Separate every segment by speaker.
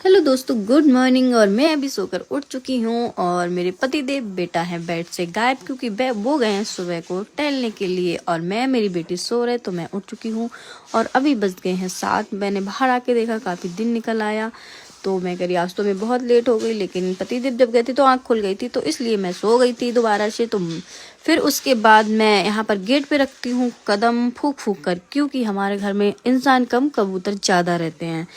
Speaker 1: Hello दोस्तों, good morning. और मैं अभी सोकर उठ चुकी हूँ और मेरे पति देव बेटा है बेड से गायब, क्योंकि वो गए हैं सुबह को टहलने के लिए और मेरी बेटी सो रहे, तो मैं उठ चुकी हूँ। और अभी बज गए हैं 7। मैंने बाहर आके देखा, काफ़ी दिन निकल आया, तो मैं करी आज तो मैं बहुत लेट हो गई। लेकिन पति देव जब गए थे तो आँख खुल गई थी, तो इसलिए मैं सो गई थी दोबारा से। तो फिर उसके बाद मैं यहाँ पर गेट पे रखती हूँ कदम फूक फूक कर, क्योंकि हमारे घर में इंसान कम कबूतर ज़्यादा रहते हैं,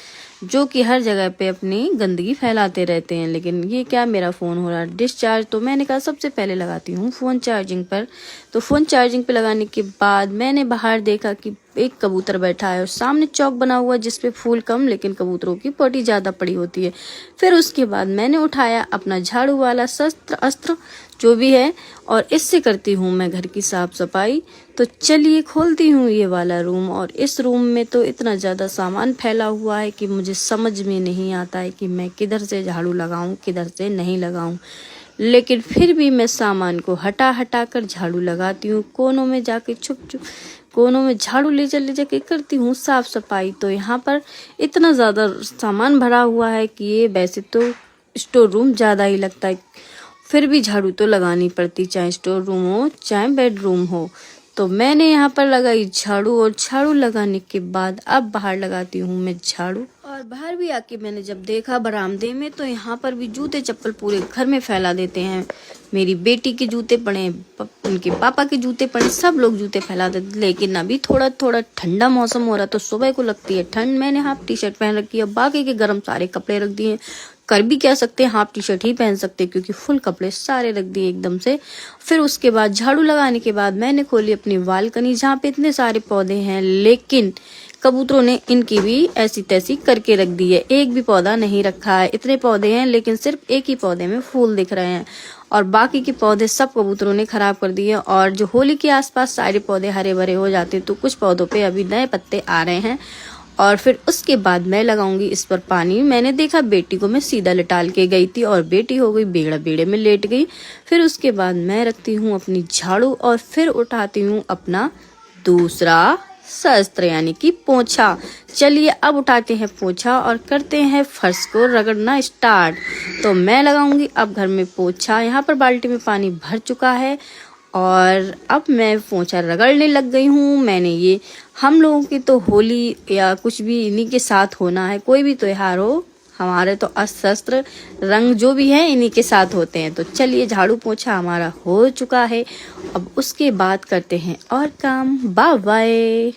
Speaker 1: जो कि हर जगह पे अपनी गंदगी फैलाते रहते हैं। लेकिन ये क्या, मेरा फ़ोन हो रहा डिस्चार्ज, तो मैंने कहा सबसे पहले लगाती हूँ फ़ोन चार्जिंग पर। तो फ़ोन चार्जिंग पे लगाने के बाद मैंने बाहर देखा कि एक कबूतर बैठा है और सामने चौक बना हुआ जिस पे फूल कम लेकिन कबूतरों की पोटी ज़्यादा पड़ी होती है। फिर उसके बाद मैंने उठाया अपना झाड़ू वाला शस्त्र अस्त्र जो भी है, और इससे करती हूँ मैं घर की साफ सफाई। तो चलिए खोलती हूँ ये वाला रूम, और इस रूम में तो इतना ज़्यादा सामान फैला हुआ है कि मुझे समझ में नहीं आता है कि मैं किधर से झाड़ू लगाऊँ किधर से नहीं लगाऊँ। लेकिन फिर भी मैं सामान को हटा हटा कर झाड़ू लगाती हूँ, कोनों में जाके छुप छुप कोनों में झाड़ू ले जा के करती हूँ साफ सफाई। तो यहाँ पर इतना ज़्यादा सामान भरा हुआ है कि ये वैसे तो स्टोर रूम ज़्यादा ही लगता है, फिर भी झाड़ू तो लगानी पड़ती, चाहे स्टोर रूम हो चाहे बेडरूम हो। तो मैंने यहाँ पर लगाई झाड़ू, और झाड़ू लगाने के बाद अब बाहर लगाती हूँ मैं झाड़ू। और बाहर भी आके मैंने जब देखा बरामदे में, तो यहाँ पर भी जूते चप्पल पूरे घर में फैला देते हैं। मेरी बेटी के जूते पड़े, उनके पापा के जूते पड़े, सब लोग जूते फैला देते। लेकिन अभी थोड़ा थोड़ा ठंडा मौसम हो रहा, तो सुबह को लगती है ठंड। मैंने हाफ टी शर्ट पहन रखी है, बाकी के गर्म सारे कपड़े रख दिए। कर भी क्या सकते हैं, हाफ टी शर्ट ही पहन सकते, क्योंकि फुल कपड़े सारे रख दिए एकदम से। फिर उसके बाद झाड़ू लगाने के बाद मैंने खोली अपनी बालकनी, जहाँ पे इतने सारे पौधे हैं, लेकिन कबूतरों ने इनकी भी ऐसी तैसी करके रख दी है। एक भी पौधा नहीं रखा है, इतने पौधे हैं लेकिन सिर्फ एक ही पौधे में फूल दिख रहे हैं, और बाकी के पौधे सब कबूतरों ने खराब कर दिए। और जो होली के आसपास सारे पौधे हरे भरे हो जाते, तो कुछ पौधों पे अभी नए पत्ते आ रहे हैं। और फिर उसके बाद मैं लगाऊंगी इस पर पानी। मैंने देखा बेटी को मैं सीधा लिटाल के गई थी और बेटी हो गई बेड़ा, बेड़े में लेट गई। फिर उसके बाद मैं रखती हूँ अपनी झाड़ू, और फिर उठाती हूँ अपना दूसरा शस्त्र यानी कि पोंछा। चलिए अब उठाते हैं पोंछा और करते हैं फर्श को रगड़ना स्टार्ट। तो मैं लगाऊंगी अब घर में पोंछा। यहाँ पर बाल्टी में पानी भर चुका है और अब मैं पोंछा रगड़ने लग गई हूँ। मैंने ये, हम लोगों की तो होली या कुछ भी इन्हीं के साथ होना है, कोई भी त्योहार हो, हमारे तो अस्त्र रंग जो भी है इन्हीं के साथ होते हैं। तो चलिए झाड़ू पोंछा हमारा हो चुका है, अब उसके बाद करते हैं और काम। Bye bye.